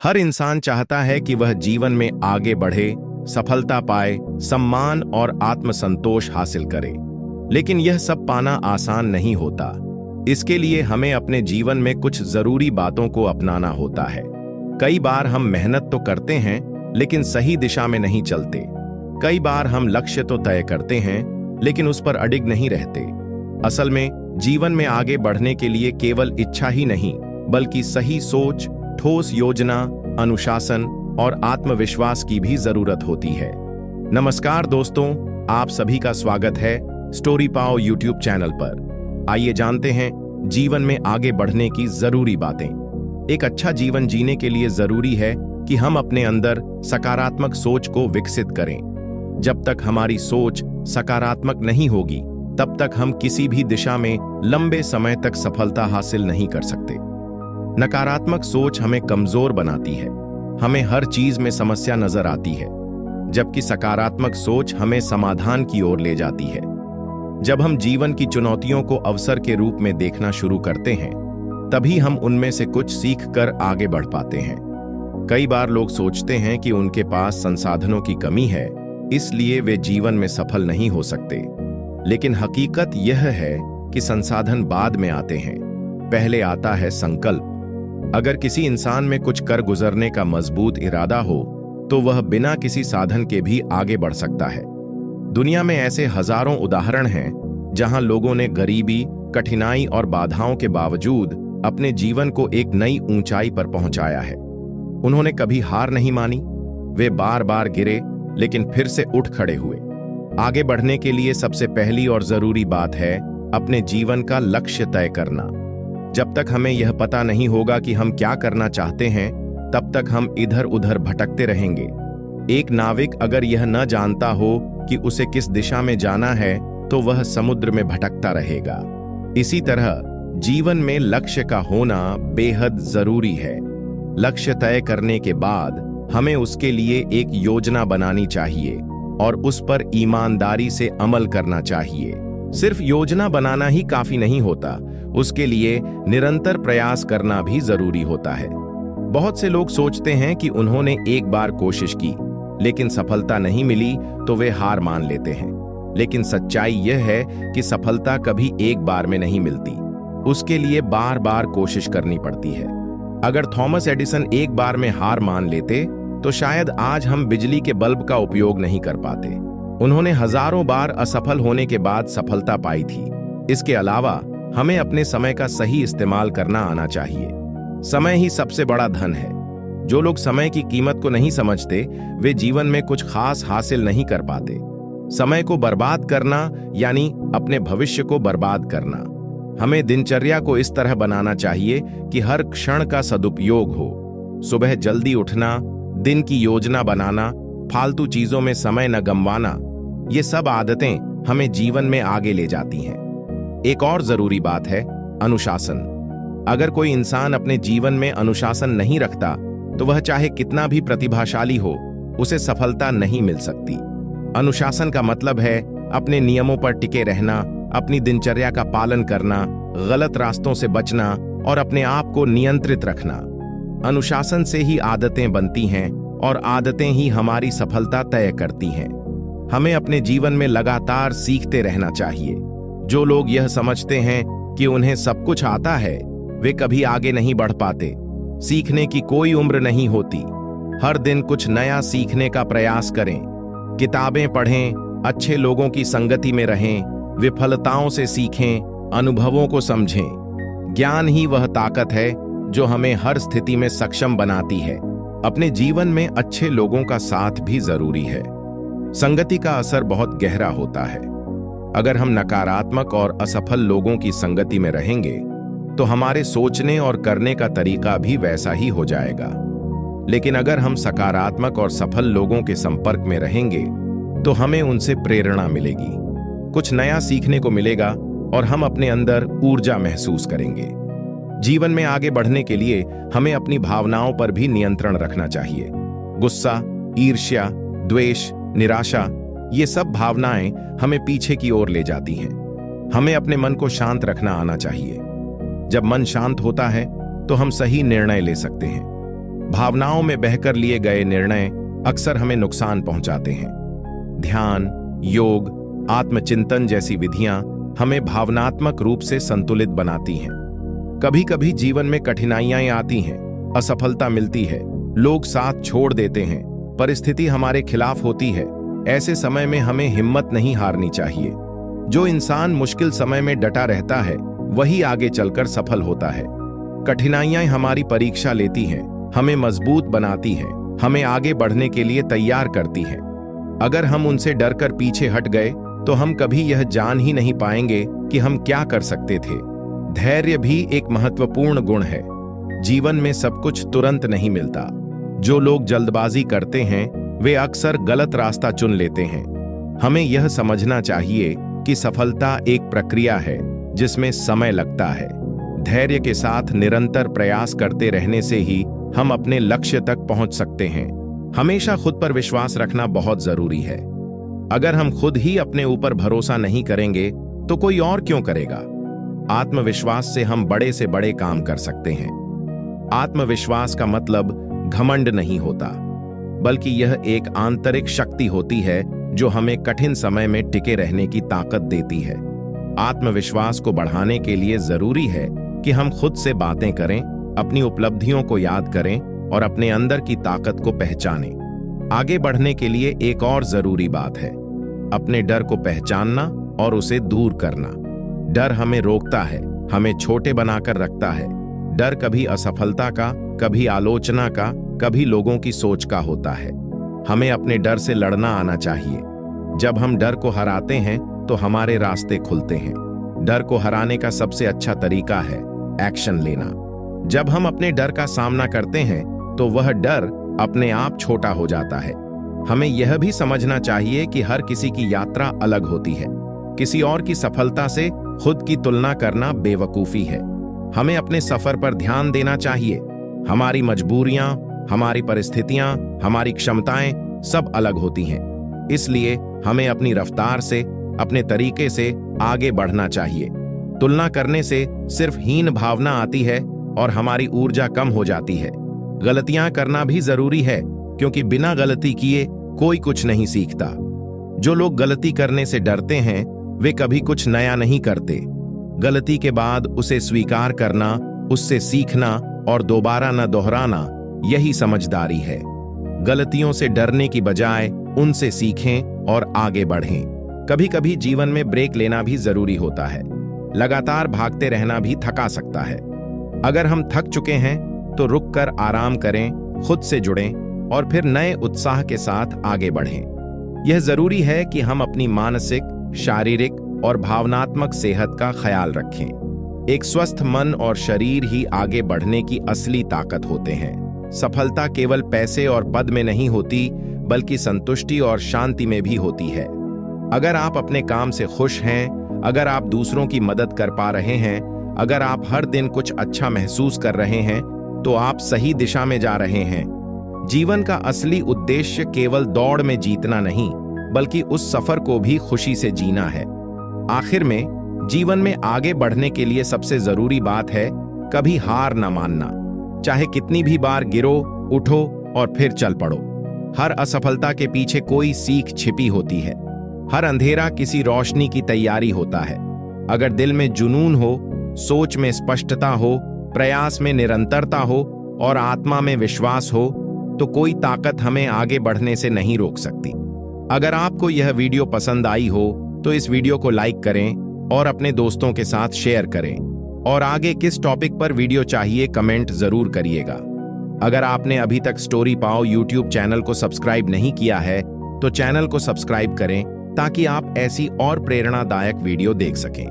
हर इंसान चाहता है कि वह जीवन में आगे बढ़े, सफलता पाए, सम्मान और आत्मसंतोष हासिल करे। लेकिन यह सब पाना आसान नहीं होता। इसके लिए हमें अपने जीवन में कुछ जरूरी बातों को अपनाना होता है। कई बार हम मेहनत तो करते हैं, लेकिन सही दिशा में नहीं चलते। कई बार हम लक्ष्य तो तय करते हैं, लेकिन उस पर अडिग नहीं रहते। असल में जीवन में आगे बढ़ने के लिए केवल इच्छा ही नहीं, बल्कि सही सोच, ठोस योजना, अनुशासन और आत्मविश्वास की भी जरूरत होती है। नमस्कार दोस्तों, आप सभी का स्वागत है स्टोरी पाओ यूट्यूब चैनल पर। आइए जानते हैं जीवन में आगे बढ़ने की जरूरी बातें। एक अच्छा जीवन जीने के लिए जरूरी है कि हम अपने अंदर सकारात्मक सोच को विकसित करें। जब तक हमारी सोच सकारात्मक नहीं होगी, तब तक हम किसी भी दिशा में लंबे समय तक सफलता हासिल नहीं कर सकते। नकारात्मक सोच हमें कमजोर बनाती है, हमें हर चीज में समस्या नजर आती है, जबकि सकारात्मक सोच हमें समाधान की ओर ले जाती है। जब हम जीवन की चुनौतियों को अवसर के रूप में देखना शुरू करते हैं, तभी हम उनमें से कुछ सीख कर आगे बढ़ पाते हैं। कई बार लोग सोचते हैं कि उनके पास संसाधनों की कमी है, इसलिए वे जीवन में सफल नहीं हो सकते। लेकिन हकीकत यह है कि संसाधन बाद में आते हैं, पहले आता है संकल्प। अगर किसी इंसान में कुछ कर गुजरने का मजबूत इरादा हो, तो वह बिना किसी साधन के भी आगे बढ़ सकता है। दुनिया में ऐसे हजारों उदाहरण हैं जहां लोगों ने गरीबी, कठिनाई और बाधाओं के बावजूद अपने जीवन को एक नई ऊंचाई पर पहुंचाया है। उन्होंने कभी हार नहीं मानी, वे बार बार गिरे, लेकिन फिर से उठ खड़े हुए। आगे बढ़ने के लिए सबसे पहली और जरूरी बात है अपने जीवन का लक्ष्य तय करना। जब तक हमें यह पता नहीं होगा कि हम क्या करना चाहते हैं, तब तक हम इधर उधर भटकते रहेंगे। एक नाविक अगर यह न जानता हो कि उसे किस दिशा में जाना है, तो वह समुद्र में भटकता रहेगा। इसी तरह जीवन में लक्ष्य का होना बेहद जरूरी है। लक्ष्य तय करने के बाद हमें उसके लिए एक योजना बनानी चाहिए और उस पर ईमानदारी से अमल करना चाहिए। सिर्फ योजना बनाना ही काफी नहीं होता, उसके लिए निरंतर प्रयास करना भी जरूरी होता है। बहुत से लोग सोचते हैं कि उन्होंने एक बार कोशिश की, लेकिन सफलता नहीं मिली तो वे हार मान लेते हैं। लेकिन सच्चाई यह है कि सफलता कभी एक बार में नहीं मिलती, उसके लिए बार बार कोशिश करनी पड़ती है। अगर थॉमस एडिसन एक बार में हार मान लेते, तो शायद आज हम बिजली के बल्ब का उपयोग नहीं कर पाते। उन्होंने हजारों बार असफल होने के बाद सफलता पाई थी। इसके अलावा हमें अपने समय का सही इस्तेमाल करना आना चाहिए। समय ही सबसे बड़ा धन है। जो लोग समय की कीमत को नहीं समझते, वे जीवन में कुछ खास हासिल नहीं कर पाते। समय को बर्बाद करना यानी अपने भविष्य को बर्बाद करना। हमें दिनचर्या को इस तरह बनाना चाहिए कि हर क्षण का सदुपयोग हो। सुबह जल्दी उठना, दिन की योजना बनाना, फालतू चीजों में समय न गंवाना, ये सब आदतें हमें जीवन में आगे ले जाती हैं। एक और जरूरी बात है अनुशासन। अगर कोई इंसान अपने जीवन में अनुशासन नहीं रखता, तो वह चाहे कितना भी प्रतिभाशाली हो, उसे सफलता नहीं मिल सकती। अनुशासन का मतलब है अपने नियमों पर टिके रहना, अपनी दिनचर्या का पालन करना, गलत रास्तों से बचना और अपने आप को नियंत्रित रखना। अनुशासन से ही आदतें बनती हैं और आदतें ही हमारी सफलता तय करती हैं। हमें अपने जीवन में लगातार सीखते रहना चाहिए। जो लोग यह समझते हैं कि उन्हें सब कुछ आता है, वे कभी आगे नहीं बढ़ पाते। सीखने की कोई उम्र नहीं होती। हर दिन कुछ नया सीखने का प्रयास करें। किताबें पढ़ें, अच्छे लोगों की संगति में रहें, विफलताओं से सीखें, अनुभवों को समझें। ज्ञान ही वह ताकत है जो हमें हर स्थिति में सक्षम बनाती है। अपने जीवन में अच्छे लोगों का साथ भी जरूरी है। संगति का असर बहुत गहरा होता है। अगर हम नकारात्मक और असफल लोगों की संगति में रहेंगे, तो हमारे सोचने और करने का तरीका भी वैसा ही हो जाएगा। लेकिन अगर हम सकारात्मक और सफल लोगों के संपर्क में रहेंगे, तो हमें उनसे प्रेरणा मिलेगी, कुछ नया सीखने को मिलेगा और हम अपने अंदर ऊर्जा महसूस करेंगे। जीवन में आगे बढ़ने के लिए हमें अपनी भावनाओं पर भी नियंत्रण रखना चाहिए। गुस्सा, ईर्ष्या, द्वेष, निराशा, ये सब भावनाएं हमें पीछे की ओर ले जाती हैं। हमें अपने मन को शांत रखना आना चाहिए। जब मन शांत होता है, तो हम सही निर्णय ले सकते हैं। भावनाओं में बहकर लिए गए निर्णय अक्सर हमें नुकसान पहुंचाते हैं। ध्यान, योग, आत्मचिंतन जैसी विधियां हमें भावनात्मक रूप से संतुलित बनाती हैं। कभी कभी जीवन में कठिनाइयां आती हैं, असफलता मिलती है, लोग साथ छोड़ देते हैं, परिस्थिति हमारे खिलाफ होती है। ऐसे समय में हमें हिम्मत नहीं हारनी चाहिए। जो इंसान मुश्किल समय में डटा रहता है वही आगे चलकर सफल होता है। कठिनाइयां हमारी परीक्षा लेती हैं, हमें मजबूत बनाती हैं, हमें आगे बढ़ने के लिए तैयार करती हैं। अगर हम उनसे डरकर पीछे हट गए तो हम कभी यह जान ही नहीं पाएंगे कि हम क्या कर सकते थे। धैर्य भी एक महत्वपूर्ण गुण है। जीवन में सब कुछ तुरंत नहीं मिलता। जो लोग जल्दबाजी करते हैं वे अक्सर गलत रास्ता चुन लेते हैं। हमें यह समझना चाहिए कि सफलता एक प्रक्रिया है जिसमें समय लगता है। धैर्य के साथ निरंतर प्रयास करते रहने से ही हम अपने लक्ष्य तक पहुंच सकते हैं। हमेशा खुद पर विश्वास रखना बहुत जरूरी है। अगर हम खुद ही अपने ऊपर भरोसा नहीं करेंगे तो कोई और क्यों करेगा। आत्मविश्वास से हम बड़े से बड़े काम कर सकते हैं। आत्मविश्वास का मतलब घमंड नहीं होता, बल्कि यह एक आंतरिक शक्ति होती है जो हमें कठिन समय में टिके रहने की ताकत देती है। आत्मविश्वास को बढ़ाने के लिए जरूरी है कि हम खुद से बातें करें, अपनी उपलब्धियों को याद करें और अपने अंदर की ताकत को पहचानें। आगे बढ़ने के लिए एक और जरूरी बात है, अपने डर को पहचानना और उसे दूर करना। डर हमें रोकता है, हमें छोटे बनाकर रखता है। डर कभी असफलता का, कभी आलोचना का, कभी लोगों की सोच का होता है। हमें अपने डर से लड़ना आना चाहिए। जब हम डर को हराते हैं तो हमारे रास्ते खुलते हैं। डर को हराने का सबसे अच्छा तरीका है एक्शन लेना। जब हम अपने डर का सामना करते हैं तो वह डर अपने आप छोटा हो जाता है। हमें यह भी समझना चाहिए कि हर किसी की यात्रा अलग होती है। किसी और की सफलता से खुद की तुलना करना बेवकूफी है। हमें अपने सफर पर ध्यान देना चाहिए। हमारी मजबूरियां, हमारी परिस्थितियां, हमारी क्षमताएं सब अलग होती हैं। इसलिए हमें अपनी रफ्तार से, अपने तरीके से आगे बढ़ना चाहिए। तुलना करने से सिर्फ हीन भावना आती है और हमारी ऊर्जा कम हो जाती है। गलतियां करना भी जरूरी है, क्योंकि बिना गलती किए कोई कुछ नहीं सीखता। जो लोग गलती करने से डरते हैं वे कभी कुछ नया नहीं करते। गलती के बाद उसे स्वीकार करना, उससे सीखना और दोबारा न दोहराना, यही समझदारी है। गलतियों से डरने की बजाय उनसे सीखें और आगे बढ़ें। कभी कभी जीवन में ब्रेक लेना भी जरूरी होता है। लगातार भागते रहना भी थका सकता है। अगर हम थक चुके हैं तो रुककर आराम करें, खुद से जुड़ें और फिर नए उत्साह के साथ आगे बढ़ें। यह जरूरी है कि हम अपनी मानसिक, शारीरिक और भावनात्मक सेहत का ख्याल रखें। एक स्वस्थ मन और शरीर ही आगे बढ़ने की असली ताकत होते हैं। सफलता केवल पैसे और पद में नहीं होती, बल्कि संतुष्टि और शांति में भी होती है। अगर आप अपने काम से खुश हैं, अगर आप दूसरों की मदद कर पा रहे हैं, अगर आप हर दिन कुछ अच्छा महसूस कर रहे हैं, तो आप सही दिशा में जा रहे हैं। जीवन का असली उद्देश्य केवल दौड़ में जीतना नहीं, बल्कि उस सफर को भी खुशी से जीना है। आखिर में जीवन में आगे बढ़ने के लिए सबसे जरूरी बात है कभी हार न मानना। चाहे कितनी भी बार गिरो, उठो और फिर चल पड़ो। हर असफलता के पीछे कोई सीख छिपी होती है। हर अंधेरा किसी रोशनी की तैयारी होता है। अगर दिल में जुनून हो, सोच में स्पष्टता हो, प्रयास में निरंतरता हो और आत्मा में विश्वास हो, तो कोई ताकत हमें आगे बढ़ने से नहीं रोक सकती। अगर आपको यह वीडियो पसंद आई हो तो इस वीडियो को लाइक करें और अपने दोस्तों के साथ शेयर करें। और आगे किस टॉपिक पर वीडियो चाहिए कमेंट जरूर करिएगा। अगर आपने अभी तक स्टोरी पाओ यूट्यूब चैनल को सब्सक्राइब नहीं किया है तो चैनल को सब्सक्राइब करें, ताकि आप ऐसी और प्रेरणादायक वीडियो देख सकें।